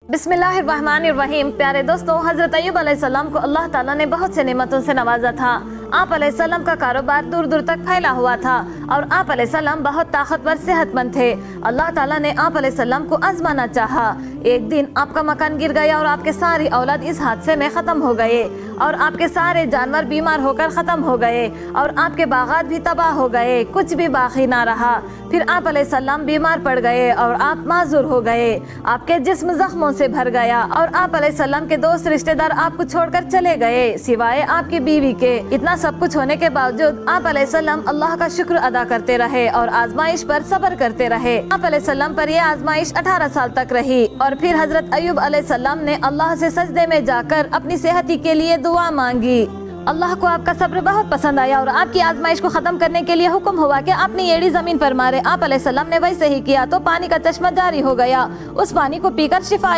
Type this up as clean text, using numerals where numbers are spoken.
बिस्मिल्लाहिर्रहमानिर्रहीम। प्यारे दोस्तों, हजरत अय्यूब अलैहिस्सलाम को अल्लाह ताला ने बहुत से नेमतों से नवाजा था। आप अलैहिस्सलाम का कारोबार दूर दूर तक फैला हुआ था और आप अलैहिस्सलाम बहुत ताकतवर सेहतमंद थे। अल्लाह ताला ने आप अलैहिस्सलाम को आजमाना चाहा। एक दिन आपका मकान गिर गया और आपके सारी औलाद इस हादसे में ख़त्म हो गए और आपके सारे जानवर बीमार होकर ख़त्म हो गए और आपके बागात भी तबाह हो गए, कुछ भी बाकी ना रहा। फिर आप अलैहिस्सलाम बीमार पड़ गए और आप माजूर हो गए, आपके जिस्म जख्मों से भर गया और आप अलैहिस्सलाम के दोस्त रिश्तेदार आपको छोड़कर चले गए सिवाय आपकी बीवी के। इतना सब कुछ होने के बावजूद आप अलैहिस्सलाम अल्लाह का शुक्र अदा करते रहे और आजमाइश पर सब्र करते रहे। आप अलैहिस्सलाम पर यह आजमाइश 18 साल तक रही और फिर हजरत अय्यूब अलैहिस्सलाम ने अल्लाह से सजदे में जाकर अपनी सेहती के लिए दुआ मांगी। अल्लाह को आपका सब्र बहुत पसंद आया और आपकी आजमाइश को खत्म करने के लिए हुक्म हुआ कि अपनी एड़ी जमीन पर मारे। आप अलैहिस्सलाम ने वैसे ही किया तो पानी का चश्मा जारी हो गया। उस पानी को पीकर शिफा